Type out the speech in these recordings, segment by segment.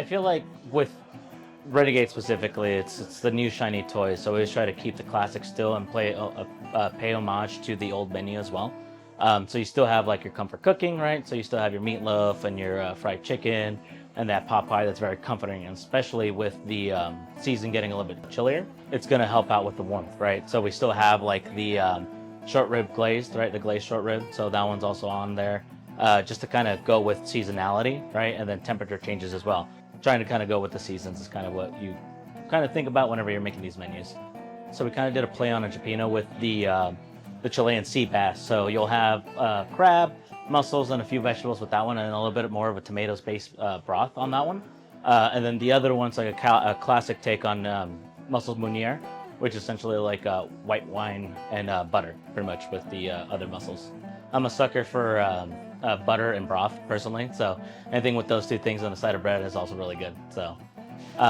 I feel like with Renegade specifically, it's the new shiny toy, so we always try to keep the classics still and pay homage to the old menu as well. So you still have like your comfort cooking, right? So you still have your meatloaf and your fried chicken and that pot pie that's very comforting, and especially with the season getting a little bit chillier, it's going to help out with the warmth, right? So we still have like the short rib glazed, right? The glazed short rib, so that one's also on there, just to kind of go with seasonality, right? And then temperature changes as well. Trying to kind of go with the seasons is kind of what you kind of think about whenever you're making these menus. So we kind of did a play on a Japino with the Chilean sea bass. So you'll have crab, mussels, and a few vegetables with that one, and a little bit more of a tomatoes-based broth on that one. And then the other one's like a classic take on mussels meuniere, which is essentially like white wine and butter, pretty much, with the other mussels. I'm a sucker for butter and broth, personally, so anything with those two things on the side of bread is also really good. So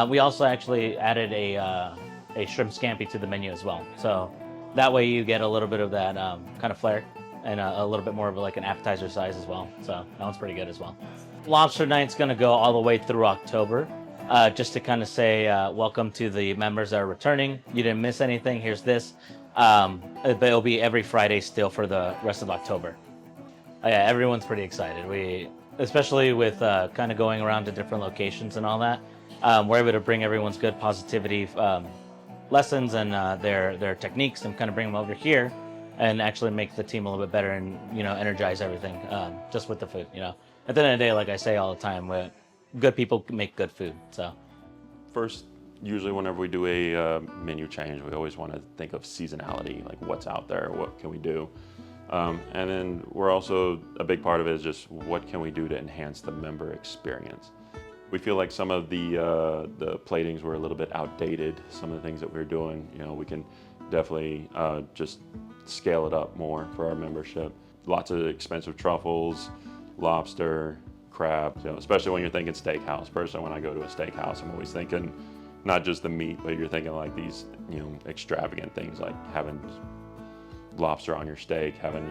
we also actually added a shrimp scampi to the menu as well. So that way you get a little bit of that kind of flair and a little bit more of like an appetizer size as well. So that one's pretty good as well. Lobster Night's gonna go all the way through October. Just to kind of say welcome to the members that are returning. You didn't miss anything, here's this. But it'll be every Friday still for the rest of October. Yeah, everyone's pretty excited. Especially with kind of going around to different locations and all that, we're able to bring everyone's good positivity lessons and their techniques and kind of bring them over here and actually make the team a little bit better and, energize everything just with the food, At the end of the day, like I say all the time, good people make good food, so. First, usually whenever we do a menu change, we always want to think of seasonality, like what's out there, what can we do? And then we're also, a big part of it is just what can we do to enhance the member experience. We feel like some of the platings were a little bit outdated, some of the things that we were doing, we can definitely just scale it up more for our membership. Lots of expensive truffles, lobster, crab, especially when you're thinking steakhouse. Personally, when I go to a steakhouse, I'm always thinking not just the meat, but you're thinking like these, extravagant things like having lobster on your steak, having,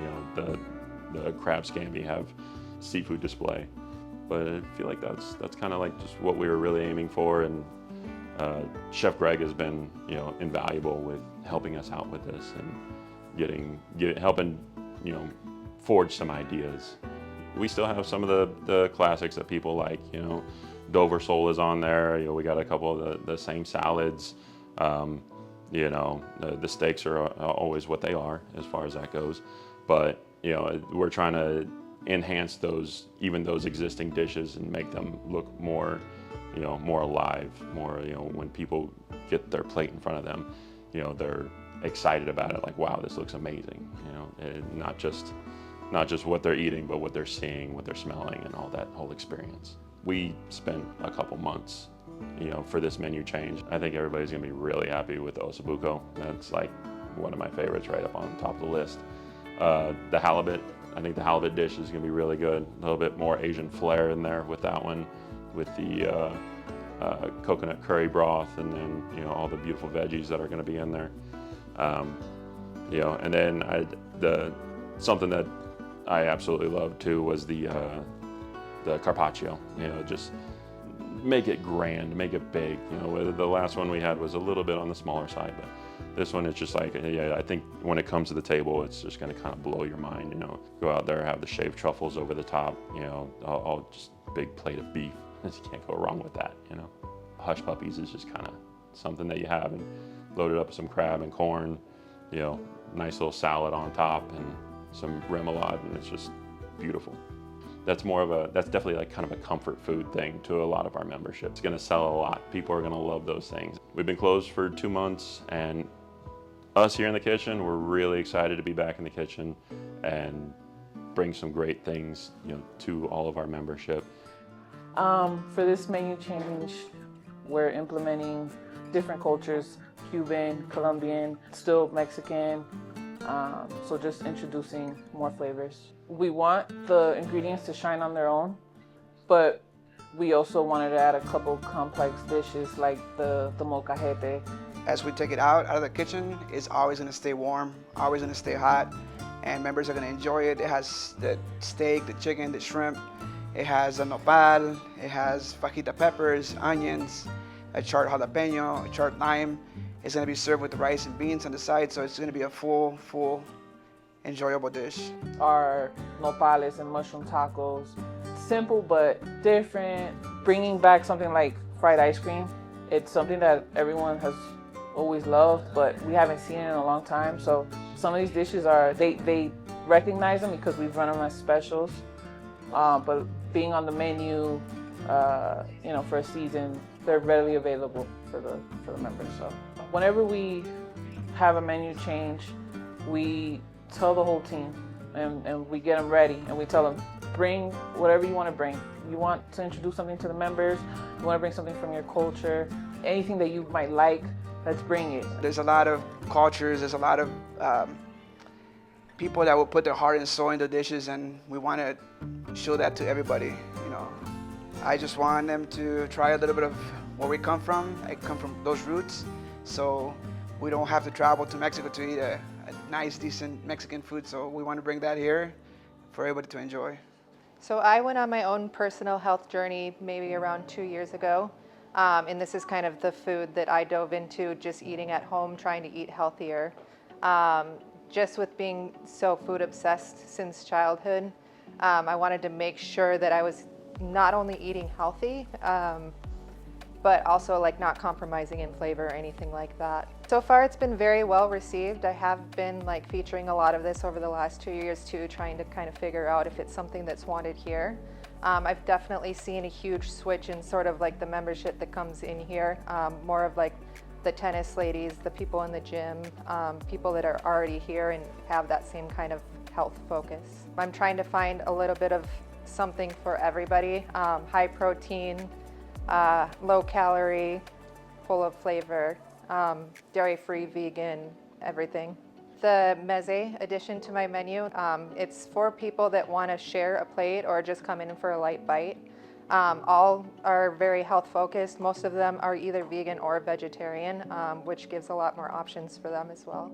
the crab scampi, have seafood display. But I feel like that's kind of like just what we were really aiming for, and Chef Greg has been, invaluable with helping us out with this and helping, forge some ideas. We still have some of the classics that people like, Dover sole is on there. We got a couple of the same salads. The steaks are always what they are as far as that goes. But, we're trying to enhance those existing dishes and make them look more, more alive, more, when people get their plate in front of them, they're excited about it, like, wow, this looks amazing, and not just what they're eating, but what they're seeing, what they're smelling, and all that whole experience. We spent a couple months, for this menu change. I think everybody's gonna be really happy with the ossobuco. That's like one of my favorites, right up on top of the list. The halibut, I think the halibut dish is gonna be really good. A little bit more Asian flair in there with that one, with the coconut curry broth, and then all the beautiful veggies that are gonna be in there. And then something that I absolutely loved too was the carpaccio. Just make it grand, make it big. The last one we had was a little bit on the smaller side, but this one is just like, I think when it comes to the table, it's just going to kind of blow your mind. Go out there, have the shaved truffles over the top. All just big plate of beef. You can't go wrong with that. Hush puppies is just kind of something that you have, and loaded up with some crab and corn. Nice little salad on top and some remoulade, and it's just beautiful. That's definitely like kind of a comfort food thing to a lot of our membership. It's gonna sell a lot. People are gonna love those things. We've been closed for 2 months, and us here in the kitchen, we're really excited to be back in the kitchen and bring some great things, to all of our membership. For this menu change, we're implementing different cultures: Cuban, Colombian, still Mexican. So just introducing more flavors. We want the ingredients to shine on their own, but we also wanted to add a couple complex dishes like the molcajete. As we take it out of the kitchen, it's always going to stay warm, always going to stay hot, and members are going to enjoy it. It has the steak, the chicken, the shrimp, It has a nopal, it has fajita peppers, onions, a charred jalapeno, a charred lime. It's gonna be served with rice and beans on the side, so it's gonna be a full, enjoyable dish. Our nopales and mushroom tacos, simple but different. Bringing back something like fried ice cream. It's something that everyone has always loved, but we haven't seen it in a long time. So some of these dishes they recognize them because we've run them as specials. But being on the menu, for a season, they're readily available for the members. So whenever we have a menu change, we tell the whole team and we get them ready and we tell them, bring whatever you want to bring. You want to introduce something to the members, you want to bring something from your culture, anything that you might like, let's bring it. There's a lot of cultures, there's a lot of people that will put their heart and soul into dishes, and we want to show that to everybody. I just want them to try a little bit of where we come from. I come from those roots, so we don't have to travel to Mexico to eat a nice, decent Mexican food, so we want to bring that here for everybody to enjoy. So I went on my own personal health journey maybe around 2 years ago. And this is kind of the food that I dove into, just eating at home, trying to eat healthier. Just with being so food obsessed since childhood, I wanted to make sure that I was not only eating healthy, but also like not compromising in flavor or anything like that. So far it's been very well received. I have been like featuring a lot of this over the last 2 years too, trying to kind of figure out if it's something that's wanted here. I've definitely seen a huge switch in sort of like the membership that comes in here, more of like the tennis ladies, the people in the gym, people that are already here and have that same kind of health focus. I'm trying to find a little bit of something for everybody, high protein, low calorie, full of flavor, dairy-free, vegan, everything. The meze addition to my menu, it's for people that want to share a plate or just come in for a light bite. All are very health focused. Most of them are either vegan or vegetarian, which gives a lot more options for them as well.